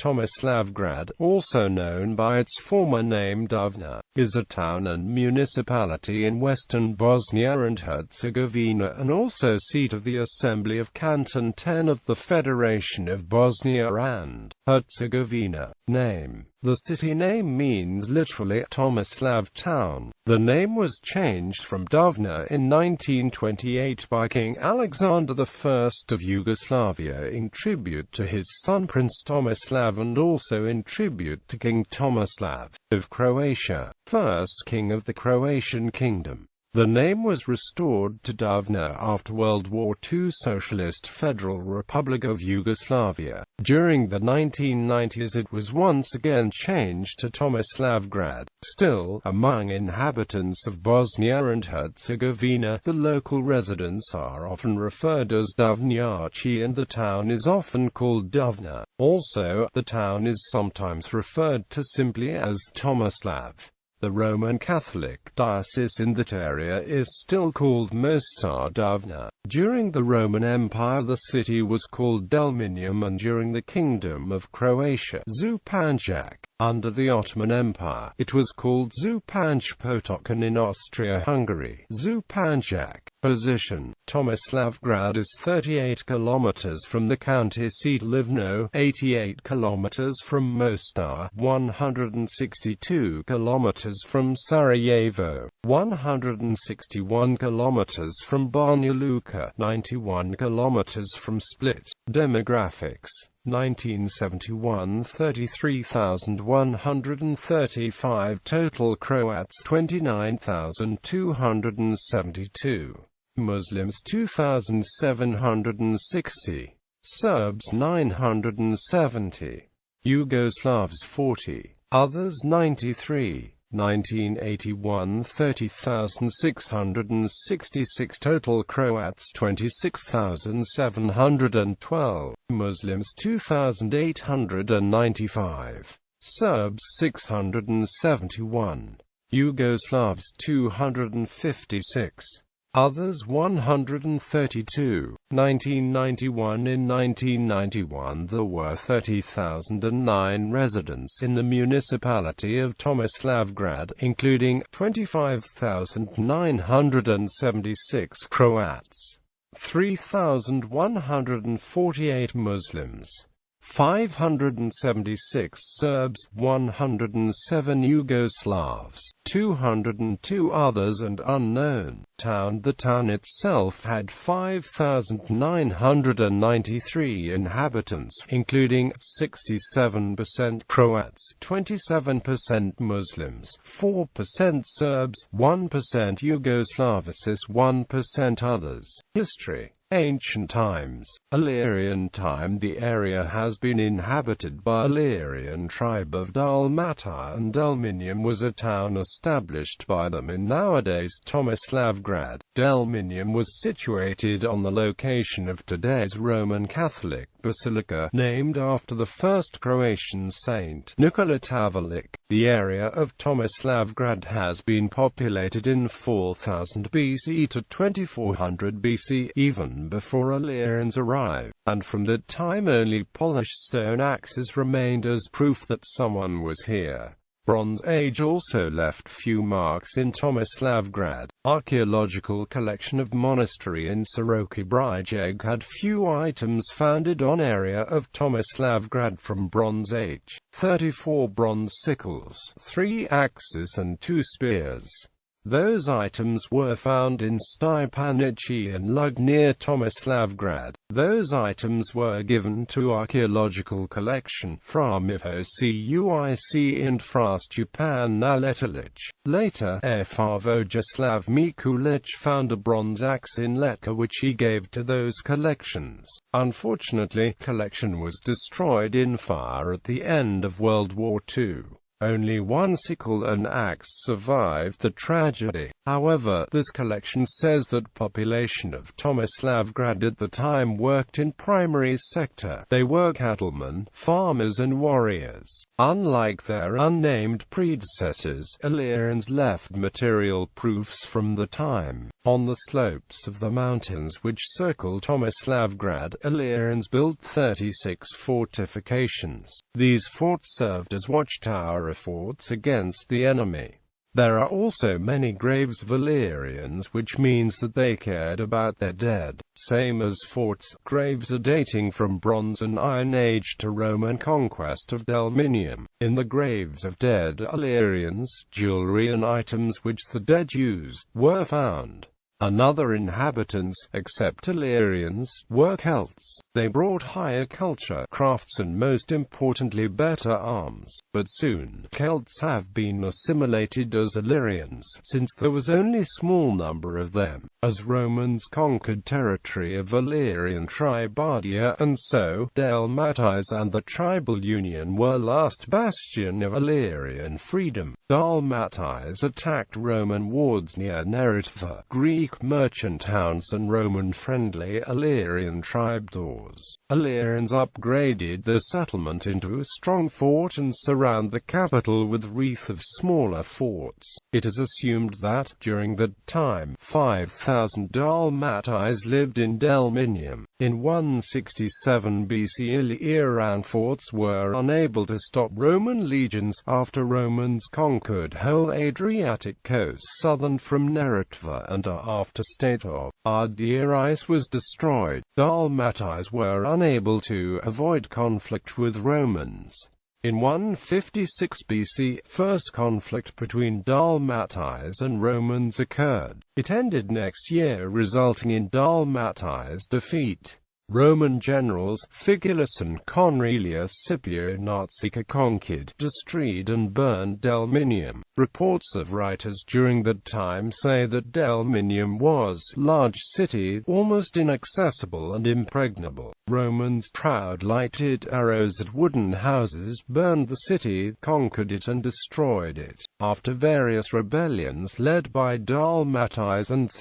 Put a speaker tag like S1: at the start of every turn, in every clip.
S1: Tomislavgrad, also known by its former name Duvno, is a town and municipality in western Bosnia and Herzegovina and also seat of the Assembly of Canton 10 of the Federation of Bosnia and Herzegovina. Name: the city name means literally Tomislav town. The name was changed from Duvno in 1928 by King Alexander I of Yugoslavia in tribute to his son Prince Tomislav and also in tribute to King Tomislav of Croatia, first king of the Croatian kingdom. The name was restored to Duvno after World War II Socialist Federal Republic of Yugoslavia. During the 1990s it was once again changed to Tomislavgrad. Still, among inhabitants of Bosnia and Herzegovina, the local residents are often referred as Duvnjaci and the town is often called Duvno. Also, the town is sometimes referred to simply as Tomislav. The Roman Catholic diocese in that area is still called Mostar Duvno. During the Roman Empire the city was called Delminium and during the Kingdom of Croatia, Županjak. Under the Ottoman Empire, it was called Županj Potok and in Austria-Hungary, Županjak. Position: Tomislavgrad is 38 kilometers from the county seat Livno, 88 kilometers from Mostar, 162 kilometers from Sarajevo, 161 kilometers from Banja Luka, 91 kilometers from Split. Demographics: 1971 33,135 total Croats 29,272 Muslims 2,760 Serbs 970 Yugoslavs 40 Others 93 1981 30,666 total Croats 26,712 Muslims 2,895 Serbs 671 Yugoslavs 256 Others 132. 1991 In 1991 there were 30,009 residents in the municipality of Tomislavgrad, including 25,976 Croats, 3,148 Muslims, 576 Serbs, 107 Yugoslavs, 202 others and unknown. The town itself had 5,993 inhabitants, including 67% Croats, 27% Muslims, 4% Serbs, 1% Yugoslavs, 1% others. History: Ancient times. Illyrian time. The area has been inhabited by Illyrian tribe of Dalmatia and Delminium was a town established by them in nowadays Tomislavgrad. Delminium was situated on the location of today's Roman Catholic Basilica, named after the first Croatian saint, Nikola Tavolić. The area of Tomislavgrad has been populated in 4000 BC to 2400 BC, even before Illyrians arrived, and from that time only polished stone axes remained as proof that someone was here. Bronze Age also left few marks in Tomislavgrad. Archaeological collection of monastery in Siroki Brijeg had few items founded on area of Tomislavgrad from Bronze Age. 34 bronze sickles, 3 axes and 2 spears. Those items were found in Stipanici and Lug near Tomislavgrad. Those items were given to archaeological collection from IFOCUIC and Fra Stjepan Naletalic. Later, Fr Vojislav Mikulic found a bronze axe in Leka which he gave to those collections. Unfortunately, collection was destroyed in fire at the end of World War II. Only one sickle and axe survived the tragedy. However, this collection says that population of Tomislavgrad at the time worked in primary sector. They were cattlemen, farmers and warriors. Unlike their unnamed predecessors, Illyrians left material proofs from the time. On the slopes of the mountains which circle Tomislavgrad, Illyrians built 36 fortifications. These forts served as watchtower forts against the enemy. There are also many graves of Illyrians, which means that they cared about their dead. Same as forts, graves are dating from Bronze and Iron Age to Roman conquest of Delminium. In the graves of dead Illyrians, jewelry and items which the dead used were found. Another inhabitants, except Illyrians, were Celts. They brought higher culture, crafts and most importantly better arms. But soon, Celts have been assimilated as Illyrians, since there was only small number of them, as Romans conquered territory of Illyrian Tribadia, and so, Dalmaties and the tribal union were last bastion of Illyrian freedom. Dalmaties attacked Roman wards near Neretva, Greek merchant towns and Roman-friendly Illyrian tribadors. Illyrians upgraded their settlement into a strong fort and surround the capital with wreath of smaller forts. It is assumed that, during that time, 5,000 Dalmaties lived in Delminium. In 167 BC, Illyrian forts were unable to stop Roman legions after Romans conquered whole Adriatic coast southern from Neretva, and after state of Arderis was destroyed. Dalmaties were unable to avoid conflict with Romans. In 156 BC, first conflict between Dalmaties and Romans occurred. It ended next year, resulting in Dalmaties' defeat. Roman generals, Figulus and Cornelius Scipio Nausicaa conquered, destroyed and burned Delminium. Reports of writers during that time say that Delminium was a large city, almost inaccessible and impregnable. Romans proud lighted arrows at wooden houses, burned the city, conquered it and destroyed it. After various rebellions led by Dalmaties and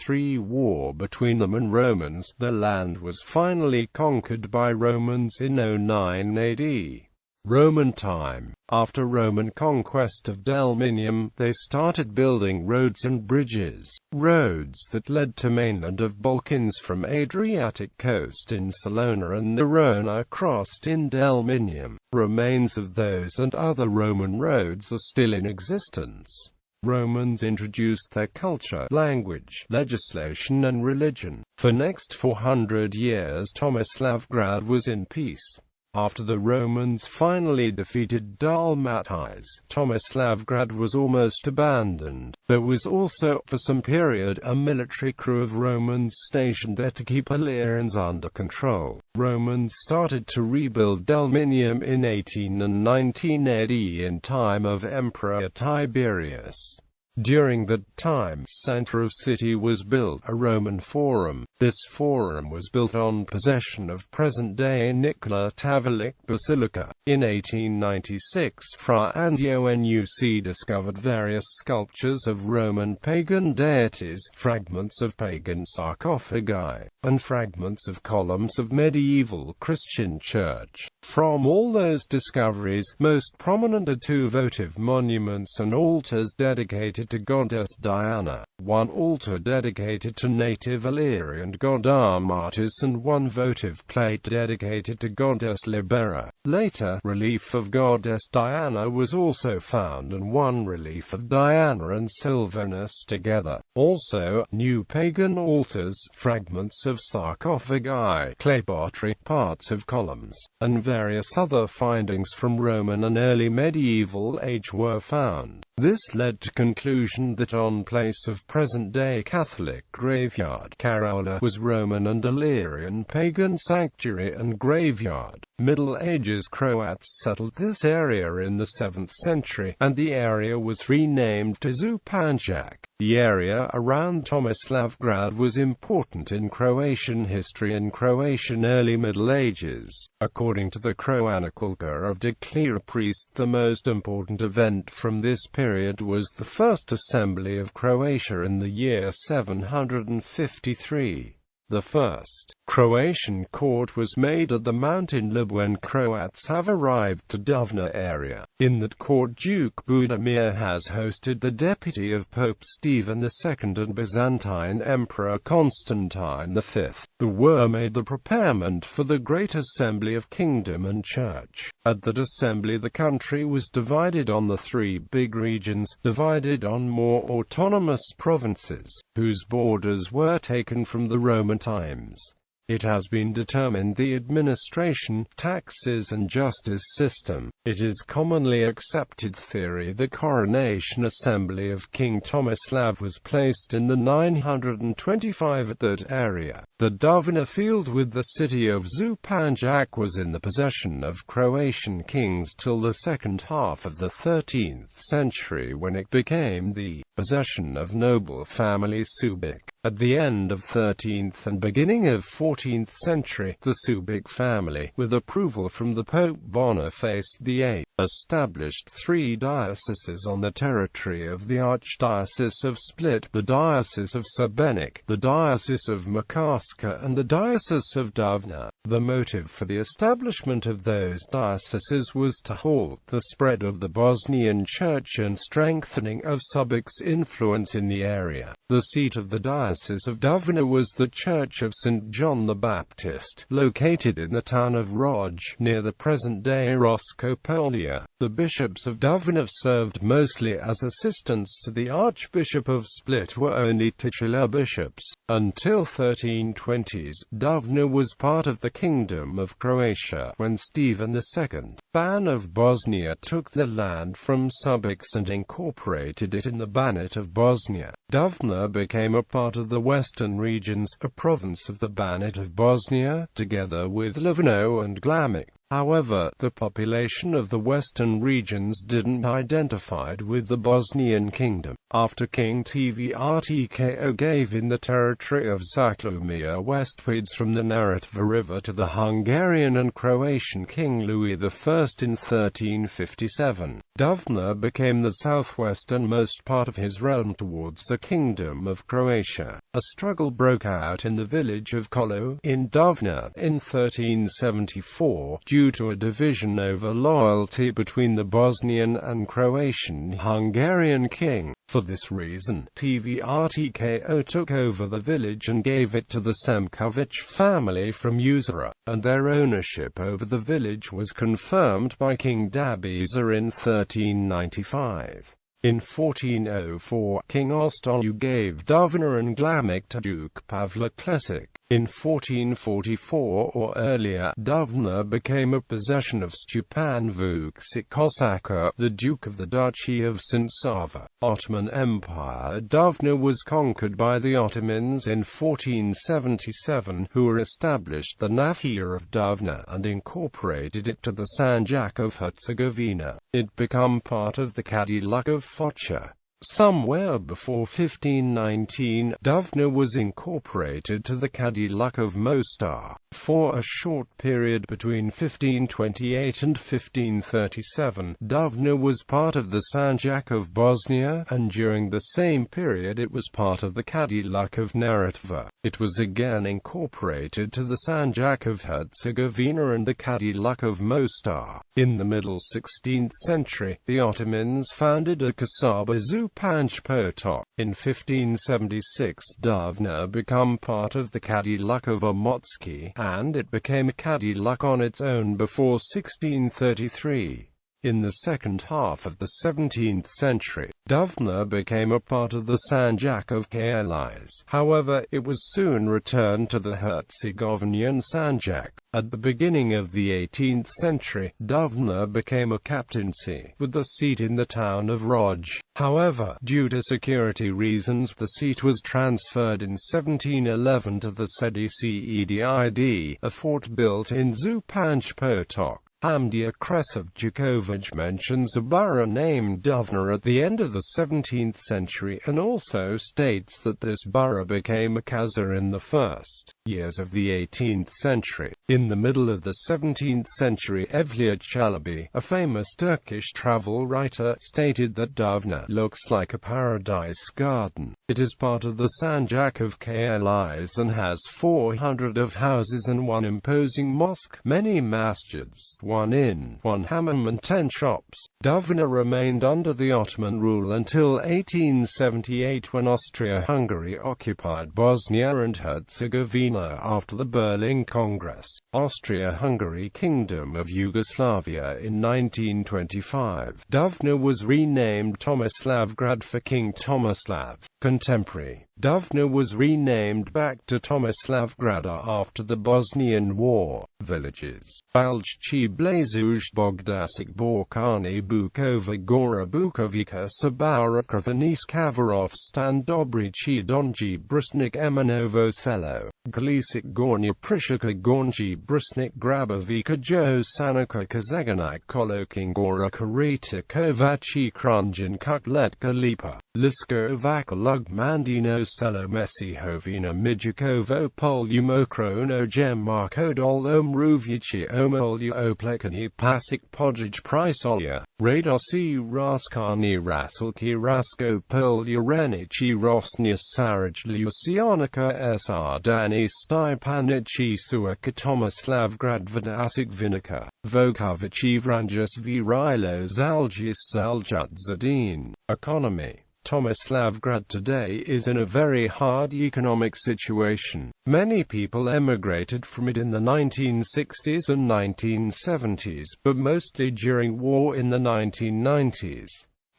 S1: war between them and Romans, the land was finally conquered by Romans in 09 AD. Roman time. After Roman conquest of Delminium, they started building roads and bridges. Roads that led to mainland of Balkans from Adriatic coast in Salona and Nerona crossed in Delminium. Remains of those and other Roman roads are still in existence. Romans introduced their culture, language, legislation and religion. For next 400 years Tomislavgrad was in peace. After the Romans finally defeated Dalmaties, Tomislavgrad was almost abandoned. There was also, for some period, a military crew of Romans stationed there to keep Illyrians under control. Romans started to rebuild Delminium in 18 and 19 AD in time of Emperor Tiberius. During that time, center of city was built, a Roman forum. This forum was built on possession of present-day Nicola Tavalic Basilica. In 1896, Fra Anto Nuc discovered various sculptures of Roman pagan deities, fragments of pagan sarcophagi, and fragments of columns of medieval Christian church. From all those discoveries, most prominent are two votive monuments and altars dedicated to goddess Diana, one altar dedicated to native Illyrian god Armatus and one votive plate dedicated to goddess Libera. Later, relief of goddess Diana was also found and one relief of Diana and Silvanus together. Also, new pagan altars, fragments of sarcophagi, clay pottery, parts of columns, and various other findings from Roman and early medieval age were found. This led to conclusion that on place of present-day Catholic graveyard, Karaula was Roman and Illyrian pagan sanctuary and graveyard. Middle Ages Croats settled this area in the 7th century, and the area was renamed to Zupanjak. The area around Tomislavgrad was important in Croatian history and Croatian early Middle Ages. According to the Chronicler of Declare Priest, the most important event from this period period was the first Assembly of Croatia in the year 753. The first Croatian court was made at the mountain Lub when Croats have arrived to Duvno area. In that court Duke Budimir has hosted the deputy of Pope Stephen II and Byzantine Emperor Constantine V. The were made the preparement for the Great Assembly of Kingdom and Church. At that assembly the country was divided on the three big regions, divided on more autonomous provinces, whose borders were taken from the Roman times. It has been determined the administration, taxes and justice system. It is commonly accepted theory the coronation assembly of King Tomislav was placed in the 925 at that area. The Duvno field with the city of Županjak was in the possession of Croatian kings till the second half of the 13th century when it became the possession of noble family Subic. At the end of 13th and beginning of 14th century, the Subic family, with approval from the Pope Boniface VIII, established three dioceses on the territory of the Archdiocese of Split, the Diocese of Šabenik, the Diocese of Makarska and the Diocese of Duvno. The motive for the establishment of those dioceses was to halt the spread of the Bosnian Church and strengthening of Subic's influence in the area. The seat of the Diocese of Duvno was the Church of St. John the Baptist, located in the town of Roj, near the present-day Roskopolia. The bishops of Duvno served mostly as assistants to the Archbishop of Split, were only titular bishops. Until 1320s, Duvno was part of the Kingdom of Croatia, when Stephen II, Ban of Bosnia, took the land from Subics and incorporated it in the Banat of Bosnia. Duvno became a part of the Western regions, a province of the Banat of Bosnia, together with Livno and Glamic. However, the population of the western regions didn't identified with the Bosnian kingdom. After King Tvrtko gave in the territory of Zaclumia westwards from the Neretva River to the Hungarian and Croatian King Louis I in 1357, Duvno became the southwesternmost part of his realm towards the Kingdom of Croatia. A struggle broke out in the village of Kolo, in Duvno, in 1374, due to a division over loyalty between the Bosnian and Croatian Hungarian king. For this reason, Tvrtko took over the village and gave it to the Semkovic family from Usera, and their ownership over the village was confirmed by King Dabiza in 1395. In 1404, King Ostolu gave Duvno and Glamic to Duke Pavle Klesic. In 1444 or earlier, Duvno became a possession of Stepan Vučić Kosača, the Duke of the Duchy of St. Sava. Ottoman Empire. Duvno was conquered by the Ottomans in 1477, who established the Nahia of Duvno and incorporated it to the Sanjak of Herzegovina. It became part of the Cadillac of Foča. Somewhere before 1519, Duvno was incorporated to the Cadillac of Mostar. For a short period between 1528 and 1537, Duvno was part of the Sanjak of Bosnia, and during the same period it was part of the Cadillac of Neretva. It was again incorporated to the Sanjak of Herzegovina and the Cadillac of Mostar. In the middle 16th century, the Ottomans founded a Kasaba Županj Potok. In 1576, Duvno became part of the Cadillac of Imotski, and it became a Cadillac on its own before 1633. In the second half of the 17th century, Duvno became a part of the Sanjak of Kalisz. However, it was soon returned to the Herzegovinian Sanjak. At the beginning of the 18th century, Duvno became a captaincy, with the seat in the town of Roj. However, due to security reasons, the seat was transferred in 1711 to the Sedicid, a fort built in Županj Potok. Hamdija Kresovčiković mentions a borough named Duvno at the end of the 17th century and also states that this borough became a kaza in the first years of the 18th century. In the middle of the 17th century, Evliya Çelebi, a famous Turkish travel writer, stated that Duvno looks like a paradise garden. It is part of the Sanjak of Kalis and has 400 of houses and one imposing mosque, many masjids, one inn, one hammam and 10 shops. Duvno remained under the Ottoman rule until 1878 when Austria-Hungary occupied Bosnia and Herzegovina after the Berlin Congress. Austria-Hungary Kingdom of Yugoslavia in 1925. Duvno was renamed Tomislavgrad for King Tomislav. Contemporary. Duvno was renamed back to Tomislavgrad after the Bosnian War. Villages: Baljci Blazuj Bogdasic Borkani Bukova Gora Bukovica Sabara Kravanis Kavarov Standobrici Donji Brusnik Emanovo Selo Glisic Gornia Prishika Gornji Brusnik Grabovika Jo Sanika Kazaganai Koloking Gora Karita Kovaci Kranjan Kukletka Lipa Lisko Vakalug Mandino Selo Mesihovina Mijukovo Polumokrono Gem Marko Dolom Ruvici Omolya Oplekani Pasic Podjij Prisolya Radosi Raskani Rasulki Rasko Polya Renici Rosnia Saraj Lucianica Sr Dani Stipanici Suaka Tomislavgrad Vidasic Vinica Vokovici Vranjas Virilo Zalgis Zaljadzadin. Economy: Tomislavgrad today is in a very hard economic situation. Many people emigrated from it in the 1960s and 1970s, but mostly during war in the 1990s.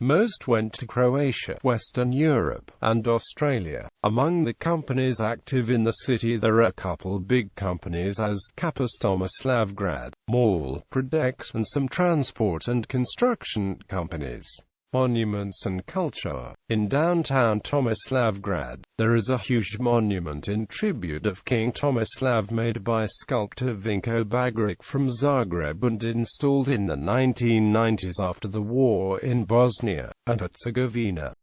S1: Most went to Croatia, Western Europe, and Australia. Among the companies active in the city there are a couple big companies as Kapas Tomislavgrad, Mall, Prodex, and some transport and construction companies. Monuments and culture. In downtown Tomislavgrad, there is a huge monument in tribute of King Tomislav made by sculptor Vinko Bagric from Zagreb and installed in the 1990s after the war in Bosnia and Herzegovina.